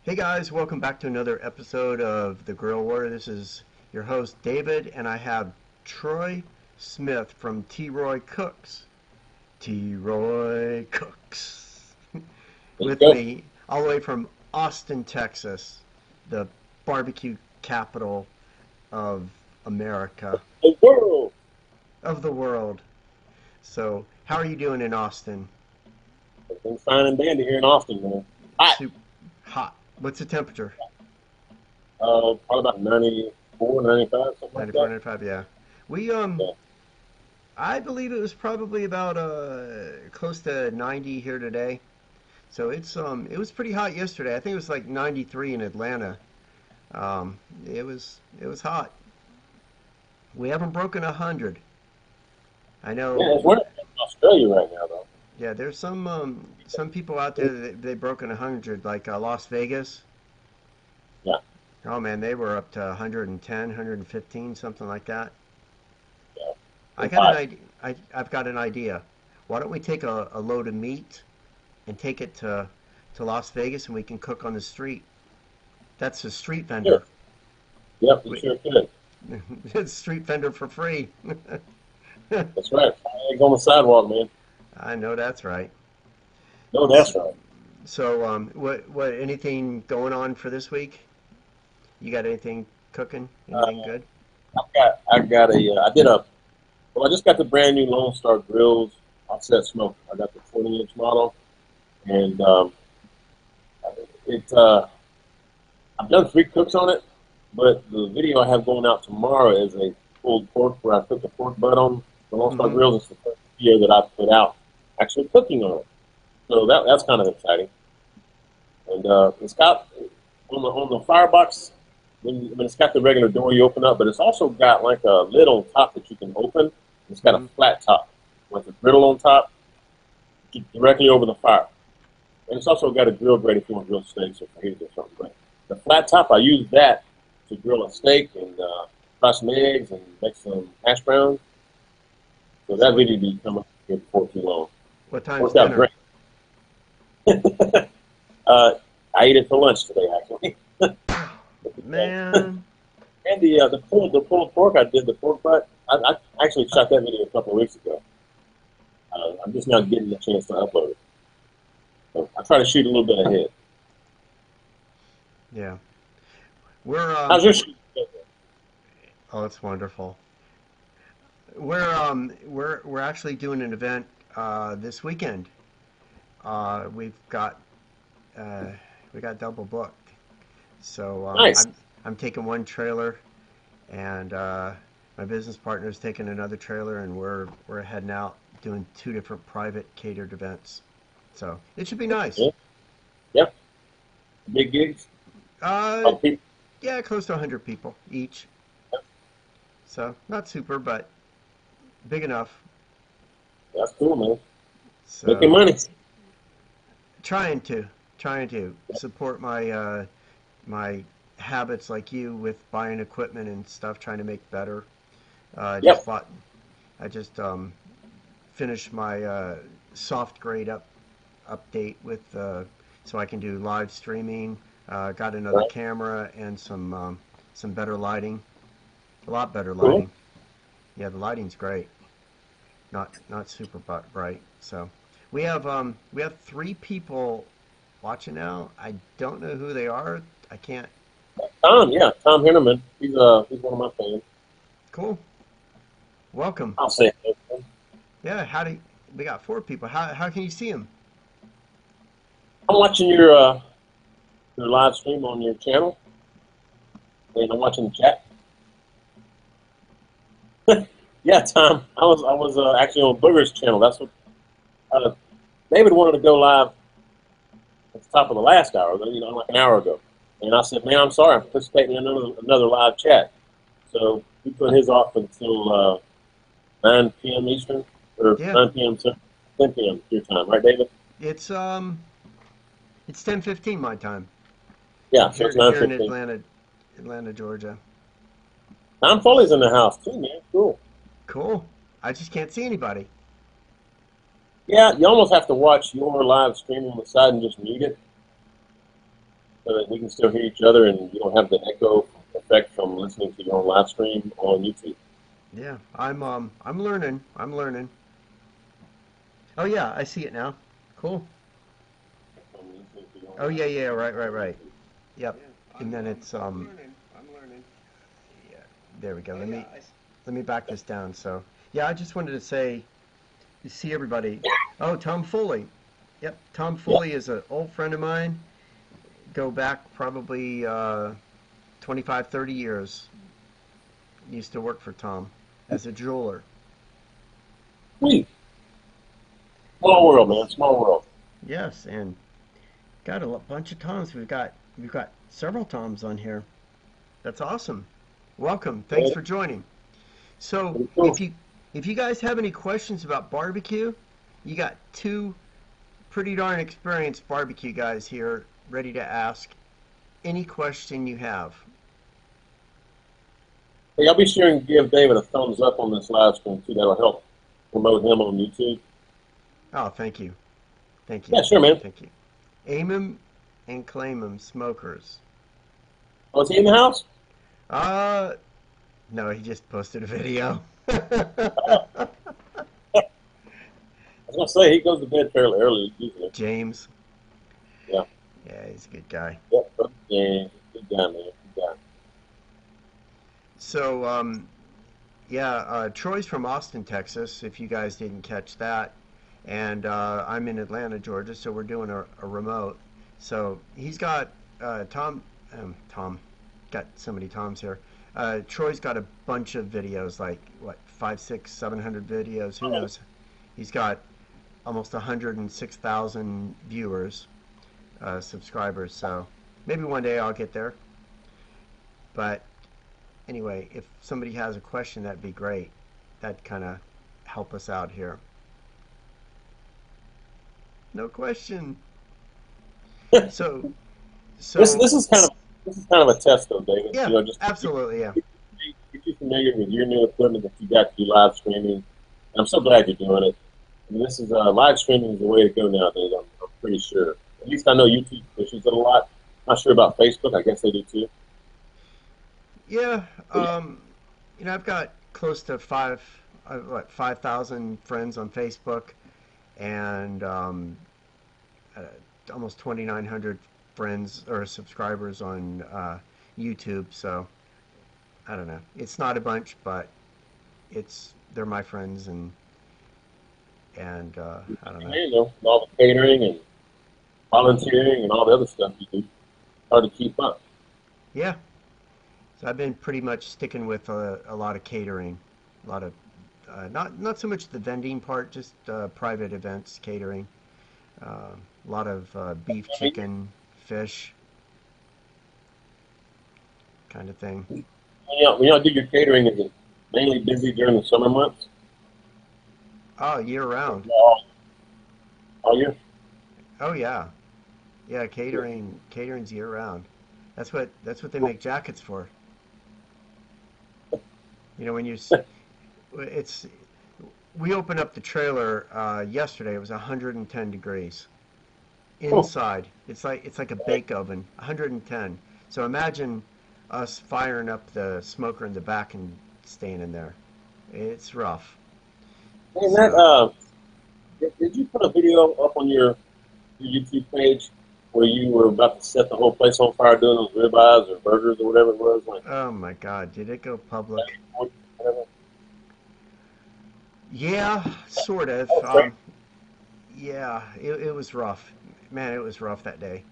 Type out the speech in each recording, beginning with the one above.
Hey guys, welcome back to another episode of The Grill War. This is your host David, and I have Troy Smith from T. Roy Cooks. T. Roy Cooks Let's with go. me, all the way from Austin, Texas, the barbecue capital of America, The world. of the world. So, how are you doing in Austin? Everything's fine and dandy here in Austin, man. Hot. Super hot. What's the temperature? Probably about 94, 95, something like 94, that. 95, yeah. We Yeah. I believe it was probably about close to 90 here today. So it was pretty hot yesterday. I think it was like 93 in Atlanta. It was hot. We haven't broken 100. I know. Yeah, it's winter in Australia right now, though. Yeah, there's some people out there that they broken 100, like Las Vegas. Yeah, Oh man, they were up to 110, 115, something like that. yeah. I It's got an hot. idea. I've got an idea. Why don't we take a load of meat and take it to Las Vegas, and we can cook on the street. That's a street Sure. vendor. Yep, you We, sure could. it's street vendor for free. That's right. Eggs on the sidewalk, man. I know that's right. No, that's right. So, what anything going on for this week? You got anything cooking? Anything Uh, good? I just got the brand new Lone Star grills offset smoke. I got the 20-inch model, and it, I've done three cooks on it, but the video I have going out tomorrow is a pulled pork where I put the pork butt on the Lone Star Mm-hmm. grills. It's the first video that I put out actually cooking on it. So that's kind of exciting. And it's got on the firebox. When it's got the regular door you open up, but it's also got like a lid on top that you can open. It's got a Mm-hmm. flat top with a griddle on top directly over the fire. And it's also got a grill grate if you want to grill steaks or fajitas or something. But the flat top, I use that to grill a steak and fry some eggs and make some hash browns. So that So, video will be coming up here before too long. what time's Worked out dinner? great. uh, I ate it for lunch today, actually. Man, And the pulled pork I did, the pork butt, I actually shot that video a couple of weeks ago. I'm just now getting the chance to upload it. So I try to shoot a little bit ahead. yeah. We're How's your shoot? Oh, it's wonderful. We're actually doing an event this weekend. We've got uh, we got double booked. So Nice. I'm taking one trailer, and my business partner is taking another trailer, and we're heading out doing two different private catered events. So it should be nice. Yeah. Yep. Big gigs. Uh, Oh, people. yeah, close to 100 people each. So not super, but big enough. That's cool, man. Making So money. trying to support my habits like you with buying equipment and stuff, trying to make better. I just Yep. bought. I just finished my soft grade update with so I can do live streaming. Got another Right. camera and some better lighting, a lot better Cool. lighting. Yeah, the lighting's great. Not super bright. So we have three people watching now. I don't know who they are. I can't. Tom, yeah, Tom Henneman. He's one of my fans. Cool. Welcome. I'll say it. Yeah. We got four people? How can you see them? I'm watching your live stream on your channel, and I'm watching the chat. Yeah, Tom. I was actually on Booger's channel. That's what uh, David wanted to go live at the top of the last hour, like an hour ago. And I said, man, I'm sorry, I'm participating in another live chat. So we put his off until 9 p.m. Eastern, or Yeah. 9 p.m. to 10 p.m. your time, right, David? It's it's 10:15 my time Yeah, so here it's here in 9:15. Atlanta, Georgia. Tom Foley's in the house too, man. Cool. Cool. I just can't see anybody. Yeah, you almost have to watch your live stream on the side and just mute it. so that we can still hear each other and you don't have the echo effect from listening to your own live stream on YouTube. Yeah, I'm learning. I'm learning. Oh yeah, I see it now. Cool. From listening to your own Oh live yeah, stream yeah, right, on right, right. YouTube. Yep. Yeah, And then it's I'm learning. I'm learning. yeah, there we go. Oh Let yeah, me back this down. So yeah, I just wanted to say, you see everybody. Oh, Tom Foley. Yep, Tom yeah. Foley is an old friend of mine. Go back probably 25, 30 years. Used to work for Tom as a jeweler. Sweet. Small world, man. Small world. Yes, and got a bunch of Toms. We've got several Toms on here. That's awesome. Welcome. Thanks Yeah, for joining. So pretty cool. if you guys have any questions about barbecue, you got two pretty darn experienced barbecue guys here ready to ask any question you have. Hey, I'll be sure and give David a thumbs up on this live stream too. That'll help promote him on YouTube. Oh, thank you. Thank you. Yeah, sure, man. Thank you. Aim 'em and claim 'em smokers. Oh, is he in the house? Uh, no, he just posted a video. I was gonna say he goes to bed fairly early usually. James. Yeah. Yeah, he's a good guy. Yep. Yeah. Good guy, man. Good guy. So, yeah, Troy's from Austin, Texas, if you guys didn't catch that. And I'm in Atlanta, Georgia, so we're doing a remote. So he's got Tom, got so many Toms here. Troy's got a bunch of videos, like, what, 5, 6, 700 videos, who knows. He's got almost 106,000 viewers, subscribers, so maybe one day I'll get there. But anyway, if somebody has a question, that'd be great. That'd kind of help us out here. No question. So, This is kind of a test though, David. yeah, You know, just absolutely, yeah. get you familiar with your new equipment that you got to do live streaming. And I'm so glad you're doing it. And this is live streaming is the way to go nowadays. I'm pretty sure. At least I know YouTube pushes it a lot. Not sure about Facebook. I guess they do too. Yeah, I've got close to 5,000 friends on Facebook, and almost 2,900 friends or subscribers on YouTube. So I don't know. It's not a bunch, but they're my friends, and I don't know. You know, all the catering and volunteering and all the other stuff you do. Hard to keep up. Yeah. So I've been pretty much sticking with a lot of catering, a lot of not so much the vending part, just private events, catering, a lot of beef, chicken, fish, kind of thing. When y'all do your catering, is it mainly busy during the summer months? Oh, year round. All year? Oh yeah, yeah. Catering's year round. That's what they make jackets for. You know, we opened up the trailer yesterday. It was 110 degrees inside. It's like a bake oven, 110. So imagine us firing up the smoker in the back and staying in there. It's rough. And So, did you put a video up on your YouTube page where you were about to set the whole place on fire doing those ribeyes or burgers or whatever it was? Like, oh my God, did it go public? whatever. Yeah, sort of. Yeah, it was rough. Man, it was rough that day.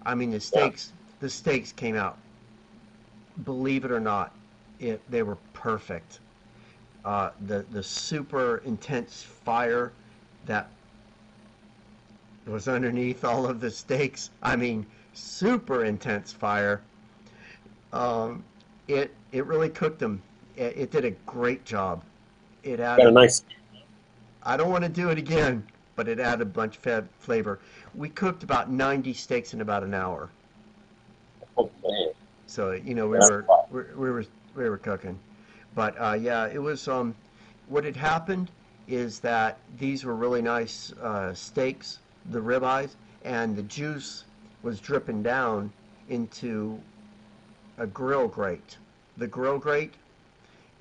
I mean, the steaks came out. Believe it or not, they were perfect. The super intense fire that was underneath all of the steaks. I mean, super intense fire. It really cooked them. It did a great job. It Got a added. nice. I don't want to do it again, but it added a bunch of flavor. We cooked about 90 steaks in about an hour. Oh, man. So we That's were hot. we were cooking. But yeah, it was what had happened is that these were really nice steaks, the ribeyes, and the juice was dripping down, into a grill grate, the grill grate,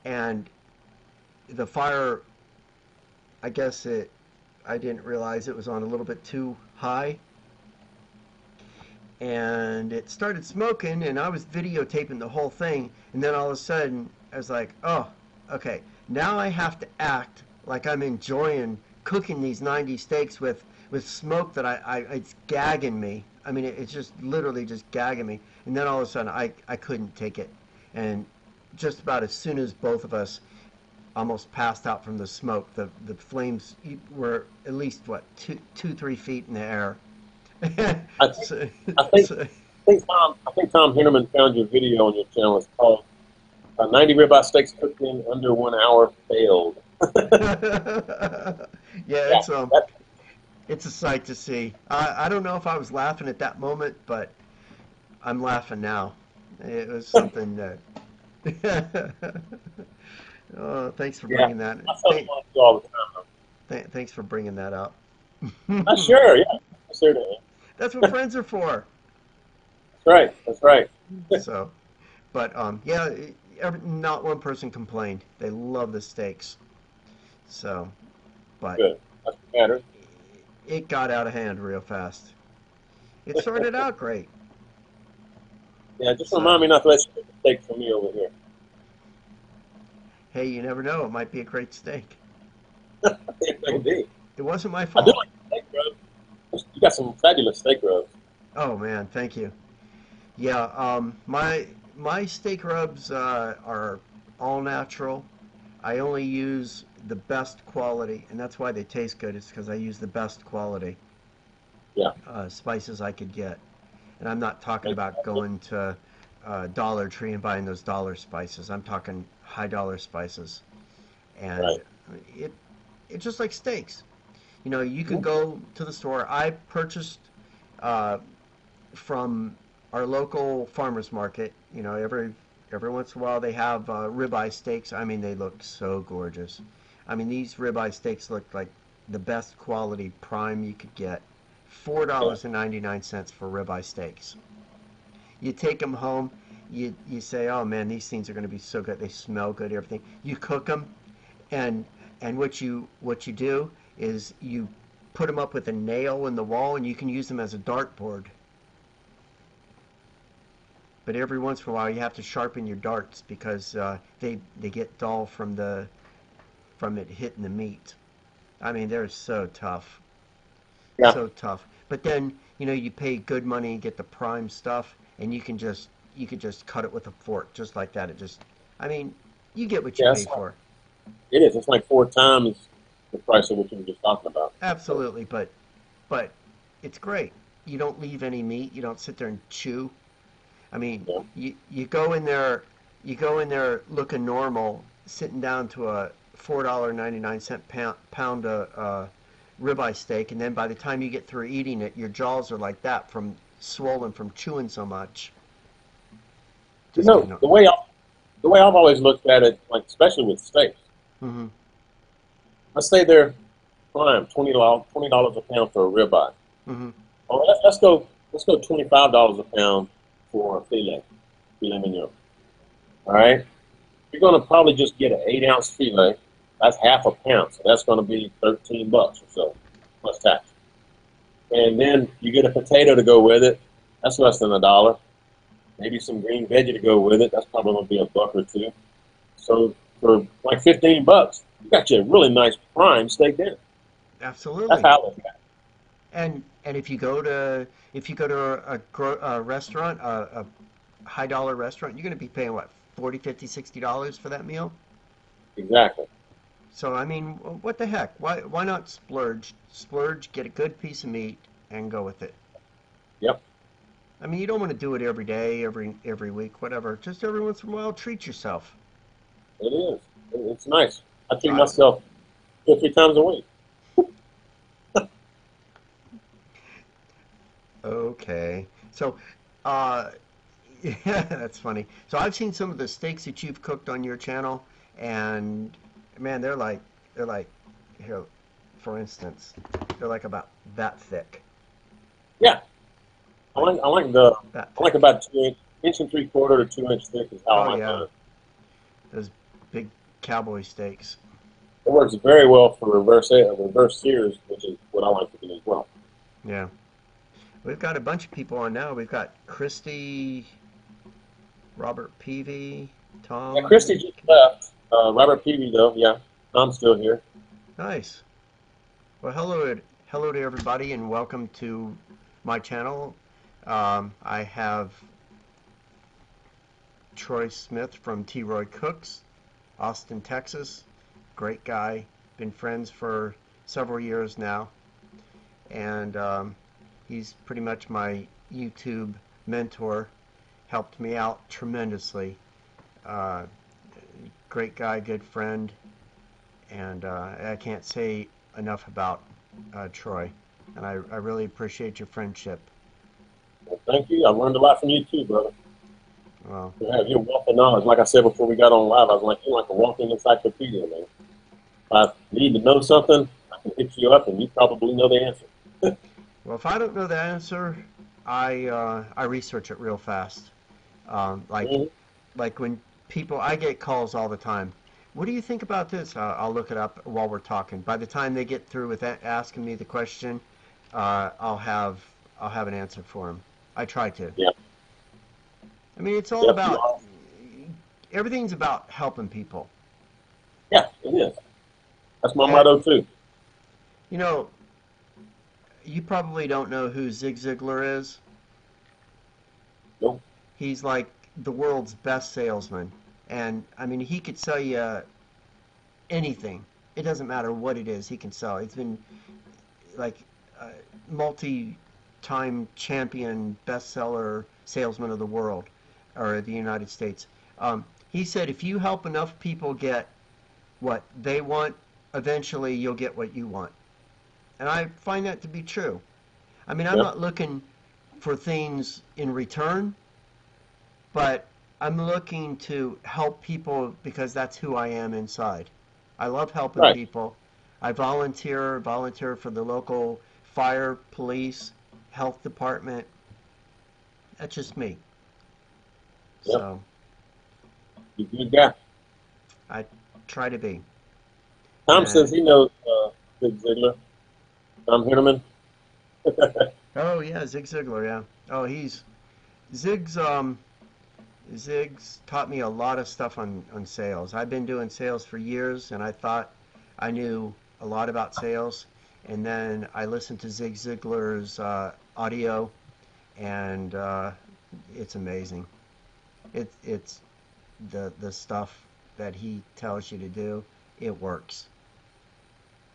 and the fire, I guess I didn't realize it was on a little bit too high, and it started smoking, and I was videotaping the whole thing, and then all of a sudden I was like, oh, okay, now I have to act like I'm enjoying cooking these 90 steaks with smoke that it's gagging me. I mean, it's just literally just gagging me. And then all of a sudden I couldn't take it. And just about as soon as both of us almost passed out from the smoke, the flames were at least, what, 3 feet in the air. I think, So- I think, so- I think Tom Henneman found your video on your channel. It's called 90 ribeye steaks cooked in under 1 hour failed. yeah, Yeah, that, it's a sight to see. I don't know if I was laughing at that moment, but I'm laughing now. It was something that. Oh, thanks for yeah, bringing that. I felt like you all the time. Thanks for bringing that up. Sure, yeah, sure. That's what friends are for. That's right. That's right. So, but yeah, not one person complained. They love the steaks. So, but Good. That's what matters. it got out of hand real fast. It started out great. Yeah, just So, remind me not to let you take a steak from me over here. hey, you never know. It might be a great steak. It may be. It wasn't my I do fault. like steak rubs. You got some fabulous steak rubs. Oh man, thank you. Yeah, my steak rubs are all natural. I only use the best quality, and that's why they taste good. It's because I use the best quality Yeah. spices I could get. And I'm not talking about going to Dollar Tree and buying those dollar spices. I'm talking high dollar spices. And Right. it it's just like steaks. You know, you can go to the store. I purchased uh, from our local farmers market. You know, every once in a while they have ribeye steaks. I mean, they look so gorgeous. I mean, these ribeye steaks look like the best quality prime you could get. Yeah. $4.99 for ribeye steaks. You take them home. You say, oh man, these things are going to be so good. They smell good. Everything. You cook them, and what you do is you put them up with a nail in the wall, and you can use them as a dartboard. But every once in a while, you have to sharpen your darts because they get dull from it hitting the meat. I mean, they're so tough, Yeah. so tough. But then you pay good money and get the prime stuff, and you can just cut it with a fork just like that. I mean, you get what you Yeah. pay for. It is. It's like 4 times the price of what you were just talking about. So, Absolutely, but it's great. You don't leave any meat. You don't sit there and chew. I mean, yeah. you go in there looking normal, sitting down to a $4.99 pound of ribeye steak, and then by the time you get through eating it, your jaws are like that from swollen from chewing so much. You Just know, kidding. the way I've always looked at it, like especially with steaks, Mm-hmm. I say they're prime $20 a pound for a ribeye. Mm-hmm. Oh, let's go $25 a pound for filet mignon. All right, you're gonna probably just get an 8 ounce filet. That's half a pound, so that's gonna be $13 or so plus tax. And then you get a potato to go with it. That's less than $1. Maybe some green veggie to go with it. That's probably gonna be a buck or two. So for like $15, you got you a really nice prime steak dinner. That's Absolutely. how I look at it. And if you go to a restaurant, a high dollar restaurant, you're going to be paying what, 40, 50, $60 for that meal? Exactly. So I mean, what the heck? Why not splurge? Splurge, get a good piece of meat, and go with it. Yep. I mean, you don't want to do it every day, every week, whatever. Just every once in a while, treat yourself. It is. It's nice. I treat I, myself 2 or 3 times a week. okay. So, uh, yeah, that's funny. So I've seen some of the steaks that you've cooked on your channel, and man, they're like here, for instance, they're like about that thick. Yeah. That I like thick. about 2 inch and 3/4 to 2 inch thick is how Oh I like yeah, mine. those big cowboy steaks. It works very well for reverse sears, which is what I like to do as well. Yeah. We've got a bunch of people on now. We've got Christy, Robert Peavy, Yeah, Tom. Christy just left. Robert Peavy though, yeah, I'm still here. Nice. Well, hello to everybody, and welcome to my channel. I have Troy Smith from T. Roy Cooks, Austin, Texas. Great guy. Been friends for several years now, and he's pretty much my YouTube mentor. Helped me out tremendously. Uh, Great guy, good friend, and I can't say enough about Troy. And I really appreciate your friendship. Well, thank you. I learned a lot from you too, brother. Well, You have your wealth of knowledge. Like I said before we got on live, I was like, you're like a walking encyclopedia, man. If I need to know something, I can hit you up, and you probably know the answer. well, if I don't know the answer, I research it real fast. Um, like Mhm. like when I get calls all the time. What do you think about this? I'll look it up while we're talking. By the time they get through with asking me the question, I'll have an answer for them. I try to. Yeah, I mean, it's all yep, you about are. everything's about helping people. Yeah, it is. That's my And motto too. you know, you probably don't know who Zig Ziglar is. Nope. He's like the world's best salesman. And I mean, he could sell you anything. It doesn't matter what it is, he can sell. It's been like uh, multi-time champion bestseller salesman of the world or the United States. He said if you help enough people get what they want, eventually you'll get what you want. And I find that to be true. I mean, I'm Yep. not looking for things in return, but I'm looking to help people because that's who I am inside. I love helping Right. people. I volunteer for the local fire, police, health department. That's just me. Yep. So You good guy. I try to be. Tom says And he knows Zig Ziglar. Tom Hinnerman. oh yeah, Zig Ziglar, yeah. Oh, he's Zig's Zig's taught me a lot of stuff on sales. I've been doing sales for years, and I thought I knew a lot about sales. And then I listened to Zig Ziglar's audio, and it's amazing. It's the stuff that he tells you to do. It works.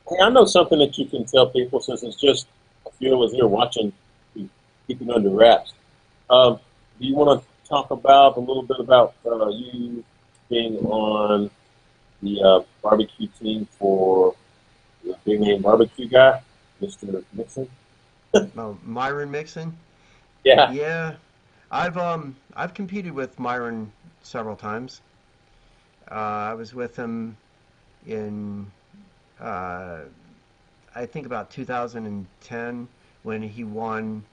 Hey, I know something that you can tell people since it's just a few of us here watching, you keep it under wraps. Do you want to talk about a little bit about you being on the barbecue team for the big name barbecue guy, Mr. Nixon? Oh, Myron Mixon. Yeah, Yeah, I've competed with Myron several times. I was with him in uh, I think about 2010 when he won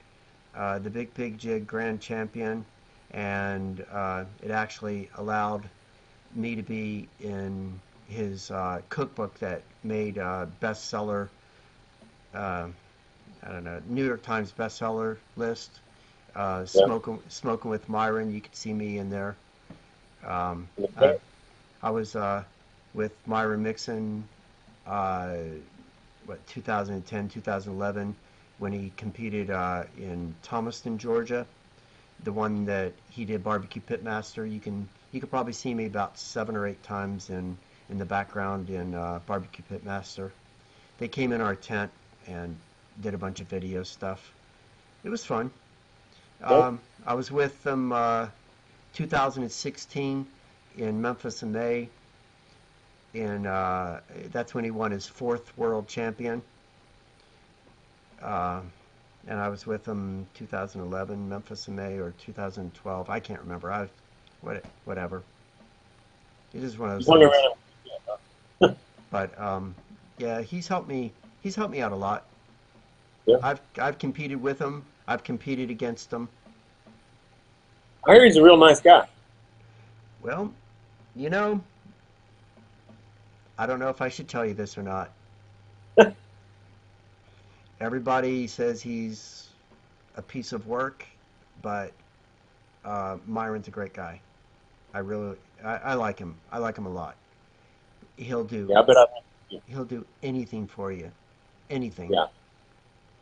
the Big Pig Jig Grand Champion, and it actually allowed me to be in his cookbook that made bestseller. Uh, I don't know, New York Times bestseller list. yeah. Smoking with Myron. You could see me in there. Um, Okay. I, I was with Myron Mixon. Uh, 2010, 2011, when he competed in Thomaston, Georgia, the one that he did barbecue pitmaster. You could probably see me about 7 or 8 times in the background in barbecue pitmaster. They came in our tent and did a bunch of video stuff. It was fun. Okay. I was with them 2016 in Memphis in May, and that's when he won his fourth world champion. Uh, and I was with him 2011 Memphis in May or 2012. I can't remember. Whatever. It is one of You those hung things. around. But yeah, he's helped me. He's helped me out a lot. Yeah. I've competed with him. I've competed against him. I hear he's a real nice guy. Well, you know, I don't know if I should tell you this or not. Everybody says he's a piece of work, but Myron's a great guy. I like him. I like him a lot. He'll do Yeah, I bet I. he'll do anything for you, anything. Yeah,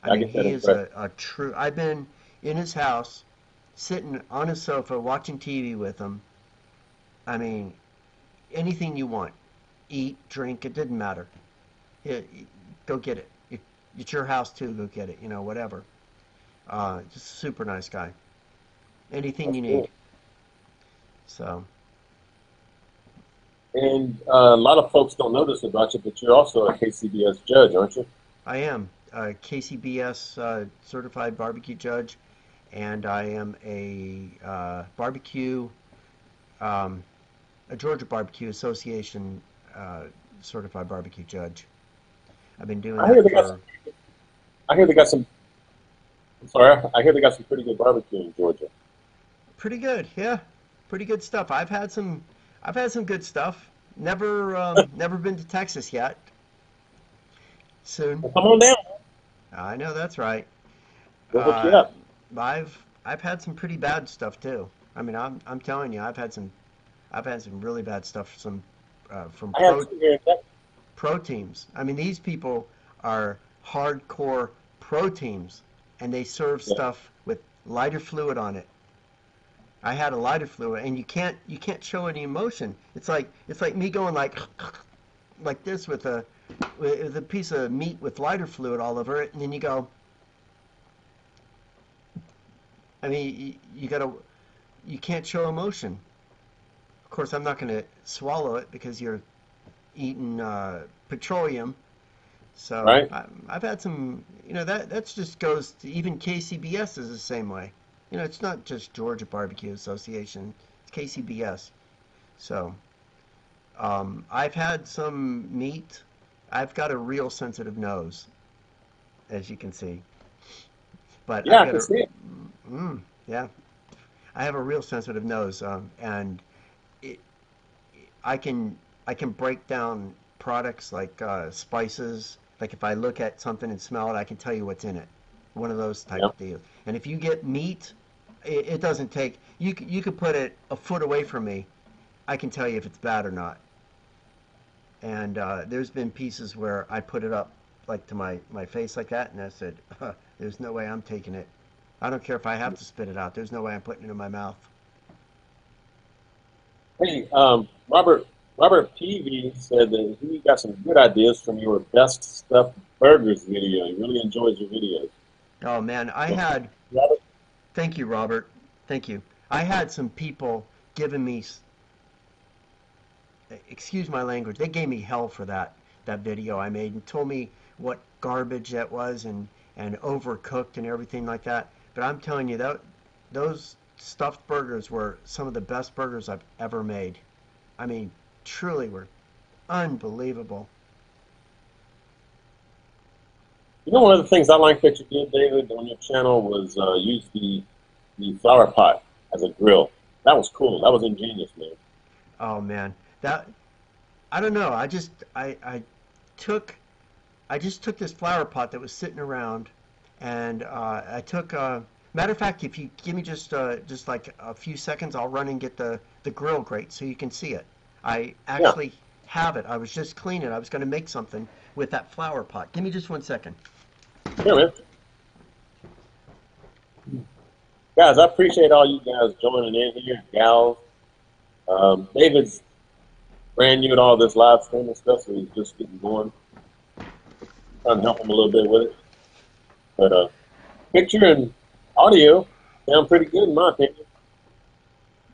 I I mean, get that he is impression. a true. I've been in his house, sitting on his sofa watching TV with him. I mean, anything you want, eat, drink, it didn't matter. It, go get it. It's your house too. Go get it. You know, whatever. Just a super nice guy. Anything That's you need. cool. So And a lot of folks don't know this about you, but you're also a KCBS judge, aren't you? I am a KCBS certified barbecue judge, and I am um, a Georgia Barbecue Association uh, certified barbecue judge. I've been doing I hear that they got. for I hear they got some. I'm sorry. I hear they got some pretty good barbecue in Georgia. pretty good. Yeah, pretty good stuff. I've had some good stuff. Never been to Texas yet. Soon. Well, come on down. I know that's right. We'll hook you Uh, up. I've had some pretty bad stuff too. I mean, I'm telling you, I've had some really bad stuff. Some from I have two here in Texas. pro teams. I mean, these people are hardcore pro teams, and they serve Yeah. stuff with lighter fluid on it. I had a lighter fluid, and you can't show any emotion. It's like me going like this with a piece of meat with lighter fluid all over it, and then you go. I mean, you can't show emotion. Of course, I'm not going to swallow it because you're eating petroleum. So Right? I've had some, you know, that's just goes to even KCBS is the same way. You know, it's not just Georgia Barbecue Association, it's KCBS. So I've had some meat. I've got a real sensitive nose, as you can see. But Yeah, I've I got can a, see it. yeah, I have a real sensitive nose, and it, I can break down products like spices. Like if I look at something and smell it, I can tell you what's in it. One of those type Yeah. of deals. And if you get meat, it doesn't take. You could put it a foot away from me. I can tell you if it's bad or not. And there's been pieces where I put it up like to my face like that, and I said, "There's no way I'm taking it. I don't care if I have to spit it out. There's no way I'm putting it in my mouth." Hey, Robert Peavy said that he got some good ideas from your best stuffed burgers video. He really enjoys your videos. Oh man, I So, had. Robert, Thank you, Robert. Thank you. I had some people giving me, excuse my language, they gave me hell for that video I made and told me what garbage that was and overcooked and everything like that. But I'm telling you that those stuffed burgers were some of the best burgers I've ever made. I mean, truly were unbelievable. you know one of the things I like that you did, David, on your channel was use the flower pot as a grill. That was cool. That was ingenious, man. Oh man, that I don't know. Took I just took this flower pot that was sitting around, and I took. Matter of fact, if you give me just like a few seconds, I'll run and get the grill grate so you can see it. I Yeah, actually have it. I was just cleaning. I was going to make something with that flower pot. Give me just one second. yeah, man. Guys, I appreciate all you guys joining in here, gals. David's brand new at all this live streaming stuff, so he's just getting going. Trying to help him a little bit with it. But picture and audio sound pretty good in my opinion.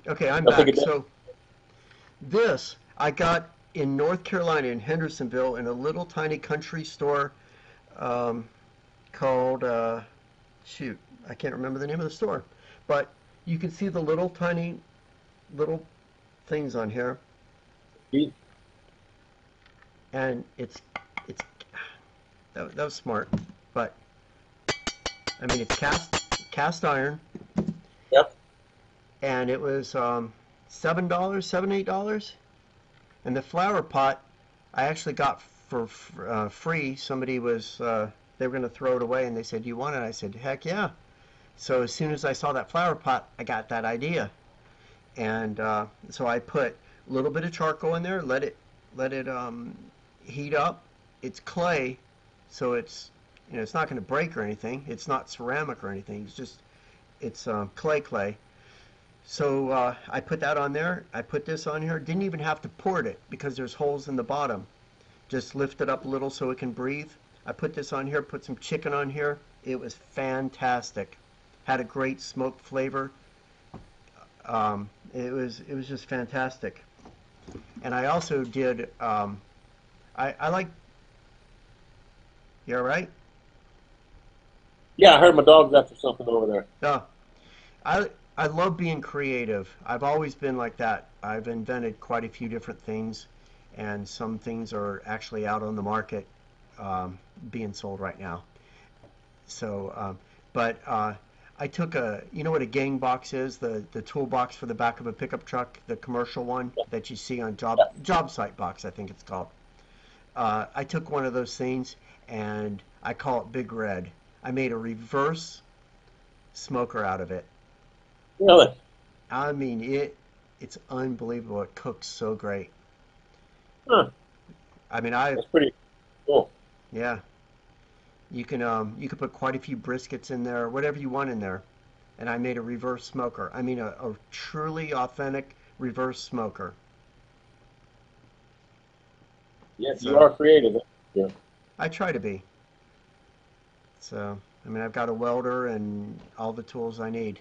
Okay, I'm I think back. it does. So this I got in North Carolina in Hendersonville in a little tiny country store um, called shoot, I can't remember the name of the store, but you can see the little tiny little things on here, and it's that was smart, but I mean it's cast cast iron, Yep. and it was $7, $8. And the flower pot I actually got for free. Somebody was they were going to throw it away, and they said, "You want it?" I said, "Heck yeah!" So as soon as I saw that flower pot, I got that idea, and so I put a little bit of charcoal in there, let it heat up. It's clay, so it's not going to break or anything. It's not ceramic or anything. It's clay. So I put that on there. I put this on here. Didn't even have to pour it because there's holes in the bottom. Just lift it up a little so it can breathe. I put this on here, put some chicken on here. It was fantastic. Had a great smoke flavor. It was just fantastic. And I also did. I like. You all right? Yeah, I heard my dog's after something over there. No. I love being creative. I've always been like that. I've invented quite a few different things, and some things are actually out on the market, being sold right now. So, but I took you know what a gang box is? The toolbox for the back of a pickup truck, the commercial one that you see on job site box, I think it's called. I took one of those things and I call it Big Red. I made a reverse smoker out of it. Really? I mean, it's unbelievable. It cooks so great. Huh. I mean, That's pretty cool. yeah, you can put quite a few briskets in there, whatever you want in there. And I made a reverse smoker. I mean, a truly authentic reverse smoker. Yes, you So are creative. Yeah. I try to be. So, I mean, I've got a welder and all the tools I need.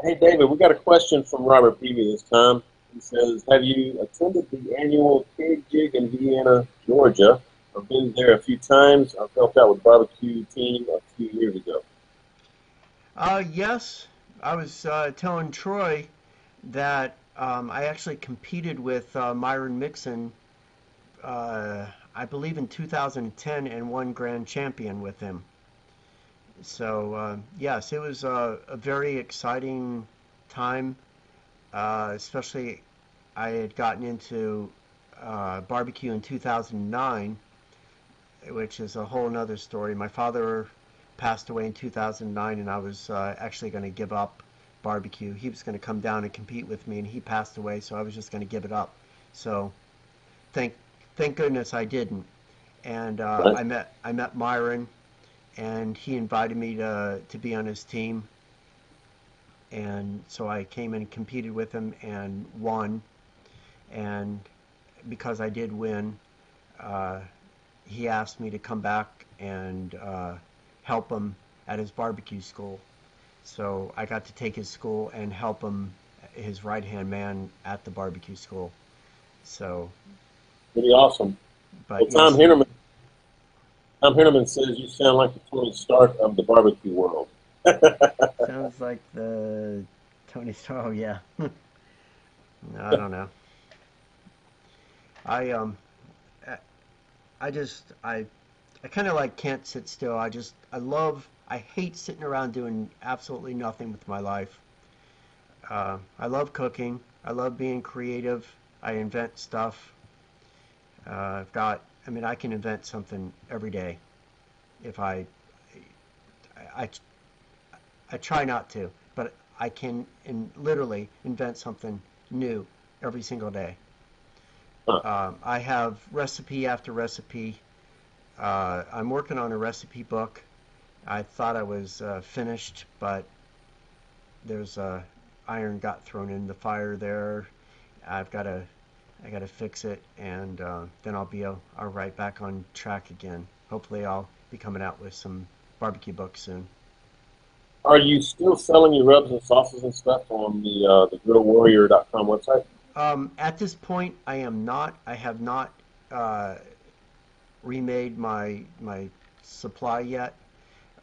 Hey, David, we got a question from Robert Peavy this time. He says, have you attended the annual Pig Jig in Vienna, Georgia? I've been there a few times. I've helped out with barbecue team a few years ago. Yes, I was telling Troy that I actually competed with Myron Mixon, I believe in 2010, and won grand champion with him. So yes, it was a very exciting time, especially I had gotten into barbecue in 2009, which is a whole nother story. My father passed away in 2009, and I was actually going to give up barbecue. He was going to come down and compete with me, and he passed away, so I was just going to give it up. So thank thank goodness I didn't. And Right. I met Myron, and he invited me to be on his team, and so I came and competed with him and won. And because I did win, uh, he asked me to come back and help him at his barbecue school. So I got to take his school and help him, his right hand man at the barbecue school. So, Pretty awesome. Well, but yes, Tom Henneman says you sound like the Tony Stark of the barbecue world. sounds like the Tony Stark. Oh yeah, I don't know. I I I just I kind of like can't sit still. I hate sitting around doing absolutely nothing with my life. I love cooking. I love being creative. I invent stuff. I mean, I can invent something every day if I, I try not to, but I can literally invent something new every single day. Huh. I have recipe after recipe. I'm working on a recipe book. I thought I was finished, but there's a iron got thrown in the fire there. I've got to I got to fix it, and then I'll right back on track again. Hopefully, I'll be coming out with some barbecue books soon. Are you still selling your rubs and sauces and stuff on the grillwarrior.com website? At this point, I am not. I have not uh, remade my supply yet.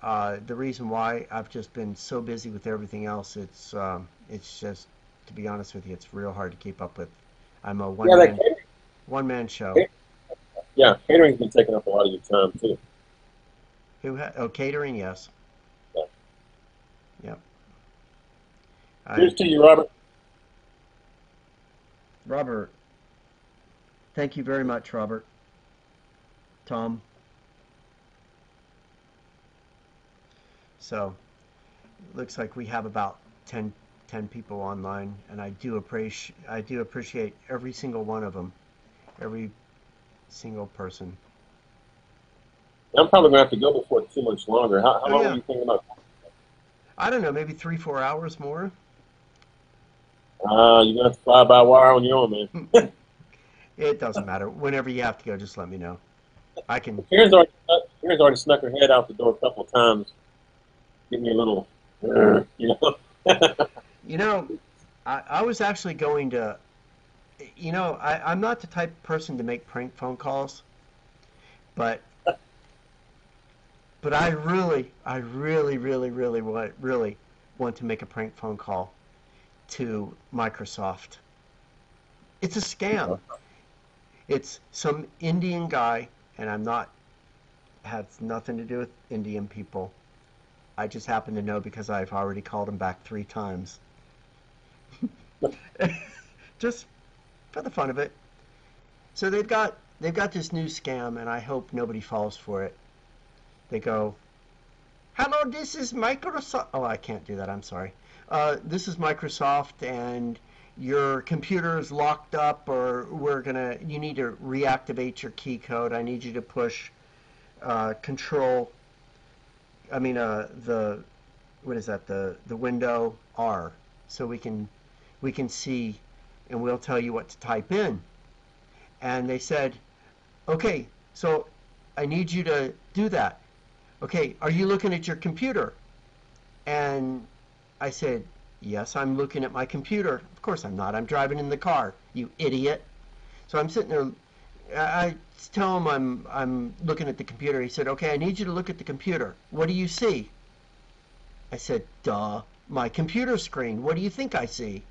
The reason why I've just been so busy with everything else, it's just, to be honest with you, it's real hard to keep up with. I'm a Yeah, that catering. one man show. Yeah, catering's been taking up a lot of your time too. Oh, catering? Yes. Yeah. Cheers to you, Robert. Robert, thank you very much, Robert. Tom. So, looks like we have about 10 people online, and I do appreciate every single one of them, every single person. I'm probably gonna have to go before it's too much longer. How Oh long are yeah, you thinking about? I don't know, maybe 3 4 hours more. You're gonna have to fly by wire on your own, man. It doesn't matter. Whenever you have to go, just let me know. I can. Karen's already snuck her head out the door a couple of times. Give me a little, you know. You know, I was actually going to. I'm not the type of person to make prank phone calls, but I really want to make a prank phone call to Microsoft. It's a scam. It's some Indian guy, and I'm not has nothing to do with Indian people. I just happen to know because I've already called him back 3 times. Just for the fun of it. So they've got this new scam, and I hope nobody falls for it. They go, "Hello, this is Microsoft." Oh, I can't do that. I'm sorry. This is Microsoft, and your computer is locked up, or you need to reactivate your key code. I need you to push control. I mean, what is that? The window R, so we can see, and we'll tell you what to type in. And they said, okay, so I need you to do that. Okay, are you looking at your computer? And I said, yes, I'm looking at my computer. Of course I'm not. I'm driving in the car, you idiot. So I'm sitting there. I tell him I'm looking at the computer. He said, okay, I need you to look at the computer. What do you see? I said, duh, my computer screen. What do you think I see?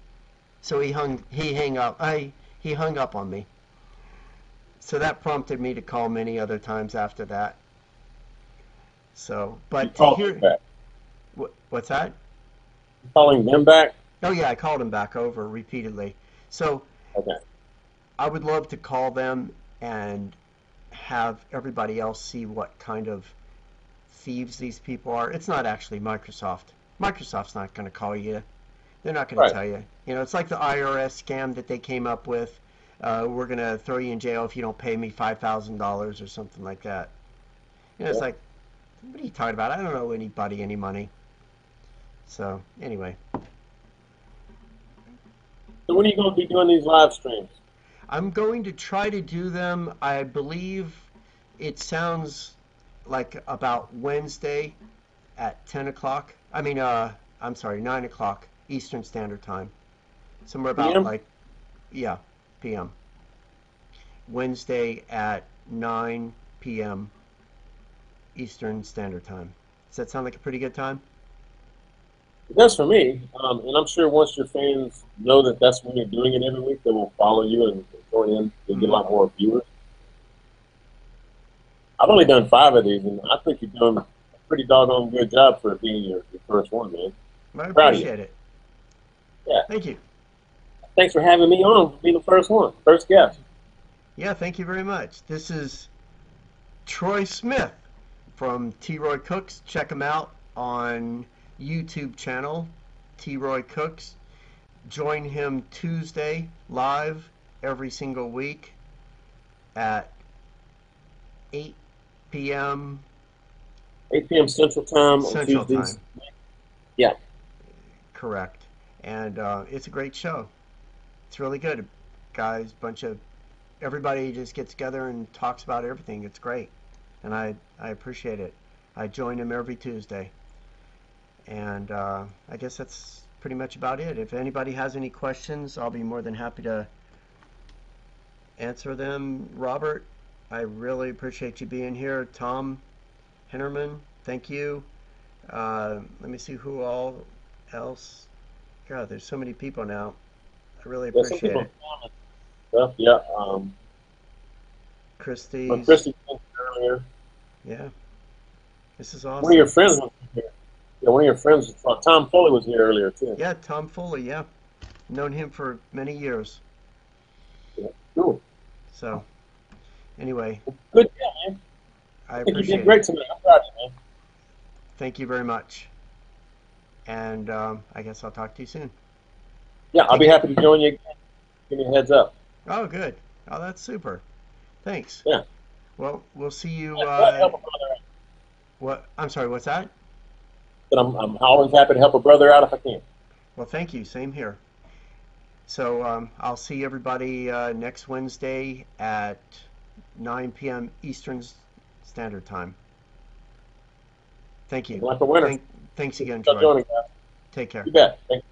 So he hung up on me. So that prompted me to call many other times after that. So, You but to called them hear back. what's that? You calling them back? Oh yeah, I called him back over repeatedly. So Okay. I would love to call them and have everybody else see what kind of thieves these people are. It's not actually Microsoft. Microsoft's not going to call you. They're not going to Right. tell you. You know, it's like the IRS scam that they came up with. We're going to throw you in jail if you don't pay me $5,000 or something like that. You know, it's Yeah. like, what are you talking about? I don't owe anybody any money. So, anyway, So when are you going to be doing these live streams? I'm going to try to do them. I believe it sounds like about Wednesday at 10 o'clock. I mean, I'm sorry, 9 o'clock Eastern Standard Time. Somewhere about PM? like, yeah, PM. Wednesday at 9 p.m. Eastern Standard Time. Does that sound like a pretty good time? It does for me. And I'm sure once your fans know that that's when you're doing it every week, they will follow you and join in. You'll get a Hmm. lot more viewers. I've only done 5 of these, and I think you're doing a pretty doggone good job for it being your first one, man. I Proud of you. appreciate it. Yeah. Thank you. Thanks for having me on, being the first one, first guest. Yeah, thank you very much. This is Troy Smith from T. Roy Cooks. Check him out on YouTube channel, T. Roy Cooks. Join him Tuesday live every single week at 8 p.m. 8 p.m. Central Time on Central Tuesdays. Time. Yeah. Correct. And it's a great show. It's really good. Guys, bunch of everybody just gets together and talks about everything. It's great. And I appreciate it. I join him every Tuesday. And I guess that's pretty much about it. If anybody has any questions, I'll be more than happy to answer them. Robert, I really appreciate you being here. Tom Hennerman, thank you. Let me see who all else. God, there's so many people now. I really Yeah, some appreciate people it. comment stuff. Yeah. When Christie's, Christy mentioned earlier, yeah, this is one of your awesome. friends was here Yeah, one of your friends, Tom Foley, was here earlier too. Yeah, Tom Foley, yeah. Known him for many years. Yeah, cool. So, anyway, Good deal, man. I I think you did appreciate it. great tonight. I'm proud of you, man. Thank you very much. And I guess I'll talk to you soon. Yeah, I'll Take be care. happy to join you again. Give me a heads up. Oh, good. Oh, that's super. Thanks. Yeah. Well, we'll see you. Yeah, glad to help a brother out. What? I'm sorry. What's that? But I'm always happy to help a brother out if I can. Well, thank you. Same here. So I'll see everybody next Wednesday at 9 p.m. Eastern Standard Time. Thank you. Like a winner. Thanks again, Stop Troy. joining, guys. Take care. You bet. Thank you.